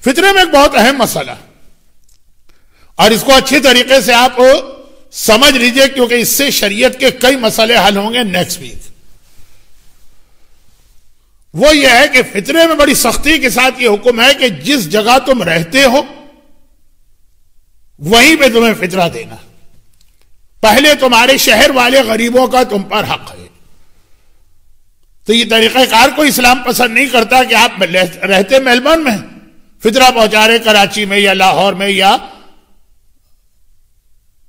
فطرے میں ایک بہت اہم مسئلہ، اور اس کو اچھی طریقے سے آپ سمجھ لیجئے، کیونکہ اس سے شریعت کے کئی مسئلے حل ہوں گے نیکسٹ ویک۔ وہ یہ ہے کہ فطرے میں بڑی سختی کے ساتھ یہ حکم ہے کہ جس جگہ تم رہتے ہو وہیں پہ تمہیں فطرہ دینا۔ پہلے تمہارے شہر والے غریبوں کا تم پر حق ہے۔ تو یہ طریقہ کار کو اسلام پسند نہیں کرتا کہ آپ رہتے میلبورن میں فطرہ پہنچا رہے کراچی میں یا لاہور میں یا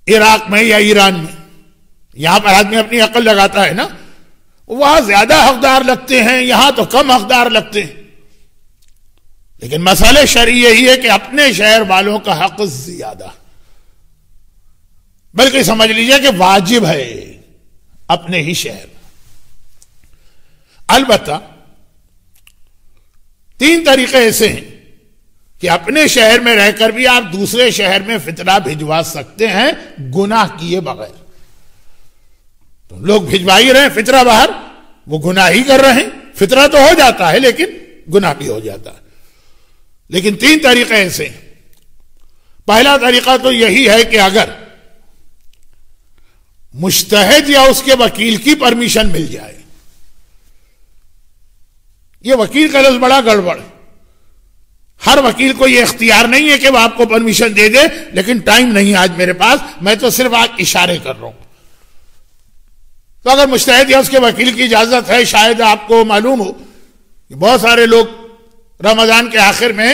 عراق میں یا ایران میں۔ یہاں پر آدمی اپنی عقل لگاتا ہے نا، وہاں زیادہ حقدار لگتے ہیں، یہاں تو کم حقدار لگتے ہیں۔ لیکن مسئلہ شرعی یہی ہے کہ اپنے شہر والوں کا حق زیادہ، بلکہ سمجھ لیجئے کہ واجب ہے اپنے ہی شہر۔ البتہ 3 طریقے ایسے ہیں کہ اپنے شہر میں رہ کر بھی آپ دوسرے شہر میں فطرہ بھجوا سکتے ہیں گناہ کیے بغیر۔ تو لوگ بھجوا ہی رہے ہیں فطرہ باہر، وہ گناہ ہی کر رہے ہیں۔ فطرہ تو ہو جاتا ہے لیکن گناہ بھی ہو جاتا ہے۔ لیکن 3 طریقے ایسے ہیں۔ پہلا طریقہ تو یہی ہے کہ اگر مجتہد یا اس کے وکیل کی پرمیشن مل جائے۔ یہ وکیل کا لفظ بڑا گڑبڑ ہے۔ ہر وکیل کو یہ اختیار نہیں ہے کہ وہ آپ کو پرمیشن دے دے، لیکن ٹائم نہیں آج میرے پاس، میں تو صرف آج اشارے کر رہا ہوں۔ تو اگر مجتہد یا اس کے وکیل کی اجازت ہے، شاید آپ کو معلوم ہو کہ بہت سارے لوگ رمضان کے آخر میں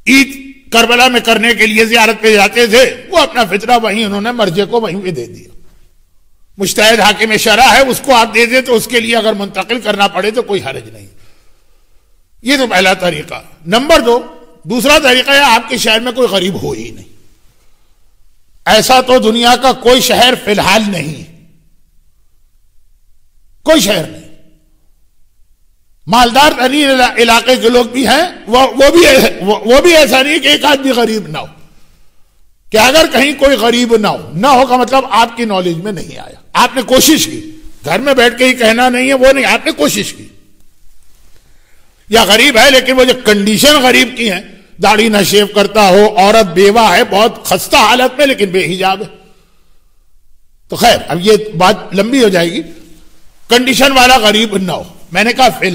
عید کربلا میں کرنے کے لیے زیارت پہ جاتے تھے، وہ اپنا فطرہ وہیں انہوں نے مرجے کو وہیں پہ دے دیا۔ مجتہد حاکم شرع ہے، اس کو آپ دے دیں تو اس کے لیے اگر منتقل کرنا پڑے تو کوئی حرج نہیں۔ یہ تو پہلا طریقہ۔ نمبر 2، دوسرا طریقہ ہے آپ کے شہر میں کوئی غریب ہو ہی نہیں۔ ایسا تو دنیا کا کوئی شہر فی الحال نہیں، کوئی شہر نہیں۔ مالدار ترین علاقے کے لوگ بھی ہیں، وہ بھی ایسا نہیں کہ ایک آدمی غریب نہ ہو۔ کہ اگر کہیں کوئی غریب نہ ہو کا مطلب آپ کی نالج میں نہیں آیا، آپ نے کوشش کی، گھر میں بیٹھ کے ہی کہنا نہیں ہے وہ نہیں، آپ نے کوشش کی۔ یا غریب ہے لیکن وہ جو کنڈیشن غریب کی ہیں، داڑھی نہ شیو کرتا ہو، عورت بیوہ ہے بہت خستہ حالت میں لیکن بے حجاب ہے، تو خیر اب یہ بات لمبی ہو جائے گی۔ کنڈیشن والا غریب نہ ہو، میں نے کہا فی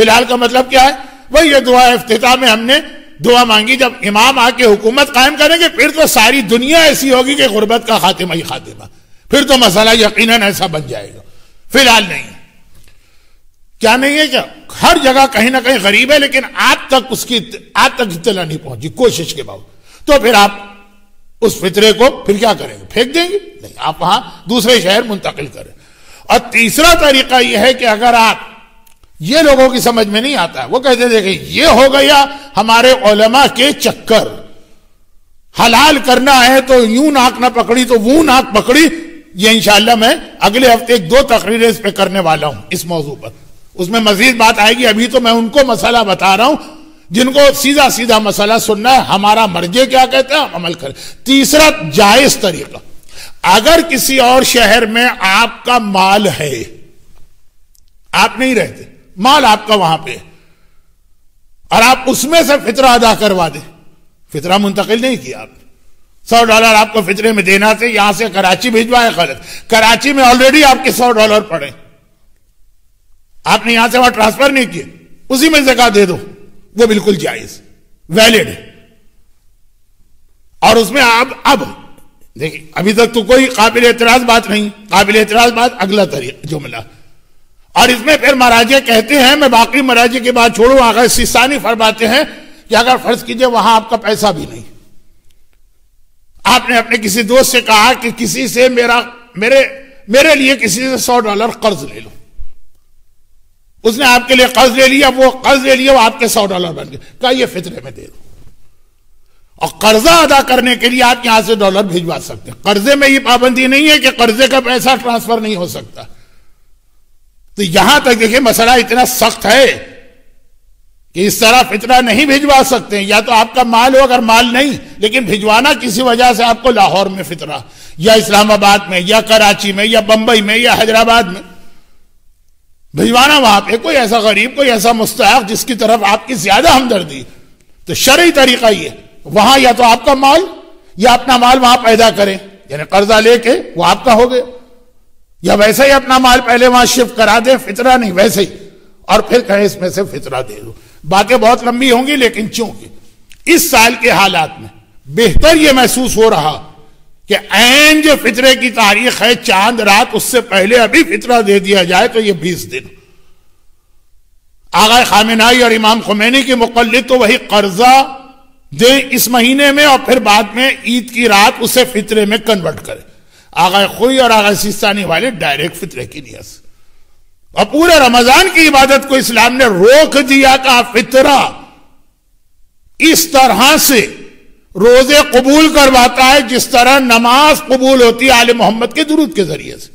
الحال کا مطلب کیا ہے؟ وہی یہ دعا افتتاح میں ہم نے دعا مانگی، جب امام آ کے حکومت قائم کریں گے پھر تو ساری دنیا ایسی ہوگی کہ غربت کا خاتمہ ہی خاتمہ، پھر تو مسئلہ یقیناً ایسا بن جائے گا۔ فی الحال نہیں ہے۔ کیا نہیں ہے؟ کیا ہر جگہ کہیں نہ کہیں غریب ہے لیکن آپ تک اطلاع نہیں پہنچی کوشش کے باوجود، تو پھر آپ اس فطرے کو پھر کیا کریں گے؟ پھینک دیں گے؟ نہیں، آپ وہاں دوسرے شہر منتقل کریں۔ اور تیسرا طریقہ یہ ہے کہ اگر آپ، یہ لوگوں کی سمجھ میں نہیں آتا ہے، وہ کہتے تھے کہ یہ ہو گیا ہمارے علماء کے چکر، حلال کرنا ہے تو یوں ناک نہ پکڑی تو وہ ناک پکڑی۔ یہ انشاءاللہ میں اگلے ہفتے 2 تقریریں اس پہ کرنے والا ہوں اس موضوع پر، اس میں مزید بات آئے گی۔ ابھی تو میں ان کو مسئلہ بتا رہا ہوں جن کو سیدھا مسئلہ سننا ہے، ہمارا مرجع کیا کہتا ہے ہم عمل کریں۔ تیسرا جائز طریقہ، اگر کسی اور شہر میں آپ کا مال ہے، آپ نہیں رہتے، مال آپ کا وہاں پہ، اور آپ اس میں سے فطرہ ادا کروا دیں، فطرہ منتقل نہیں کیا آپ نے، $100 آپ کو فطرے میں دینا تھے، یہاں سے کراچی بھیجوائے، غلط، کراچی میں آلریڈی آپ کے $100 پڑے، آپ نے یہاں سے وہاں ٹرانسفر نہیں کیے، اسی میں زکوٰۃ دے دو، وہ بالکل جائز ویلڈ ہے۔ اور اس میں اب دیکھیں ابھی تک تو کوئی قابل اعتراض بات نہیں، قابل اعتراض بات اگلا طریقہ جملہ، اور اس میں پھر مراجع کہتے ہیں، میں باقی مراجع کی بات چھوڑوں، آغا سیستانی فرماتے ہیں کہ اگر فرض کیجئے وہاں آپ کا پیسہ بھی نہیں، آپ نے اپنے کسی دوست سے کہا کہ کسی سے میرے لیے کسی سے $100 قرض لے لو، اس نے آپ کے لیے قرض لے لیا، وہ آپ کے $100 بن گئے، کہا یہ فطرے میں دے دو، اور قرضہ ادا کرنے کے لیے آپ یہاں سے ڈالر بھیجوا سکتے ہیں۔ قرضے میں یہ پابندی نہیں ہے کہ قرضے کا پیسہ ٹرانسفر نہیں ہو سکتا۔ تو یہاں تک دیکھیں مسئلہ اتنا سخت ہے کہ اس طرح فطرہ نہیں بھیجوا سکتے، یا تو آپ کا مال ہو، اگر مال نہیں لیکن بھیجوانا کسی وجہ سے آپ کو لاہور میں فطرہ، یا اسلام آباد میں، یا کراچی میں، یا بمبئی میں، یا حیدرآباد میں بھیجوانا، وہاں پہ کوئی ایسا غریب، کوئی ایسا مستحق جس کی طرف آپ کی زیادہ ہمدردی، تو شرعی طریقہ یہ وہاں یا تو آپ کا مال یا اپنا مال وہاں پیدا کریں، یعنی قرضہ لے کے وہ آپ کا ہو گیا، یا ویسے ہی اپنا مال پہلے وہاں شفٹ کرا دیں، فطرہ نہیں ویسے ہی، اور پھر کہیں اس میں سے فطرہ دے دو۔ باتیں بہت لمبی ہوں گی، لیکن چونکہ اس سال کے حالات میں بہتر یہ محسوس ہو رہا کہ عین جو فطرے کی تاریخ ہے چاند رات، اس سے پہلے ابھی فطرہ دے دیا جائے تو یہ 20 دن۔ آغا خامنہئی اور امام خمینی کے مقلد تو وہی قرضہ دیں اس مہینے میں اور پھر بعد میں عید کی رات اسے فطرے میں کنورٹ کرے۔ آغا خوئی اور آغا سیستانی والے ڈائریکٹ فطرے کی نیت سے، اور پورے رمضان کی عبادت کو اسلام نے روک دیا کہ فطرہ اس طرح سے روزے قبول کرواتا ہے جس طرح نماز قبول ہوتی ہے آل محمد کے درود کے ذریعے سے۔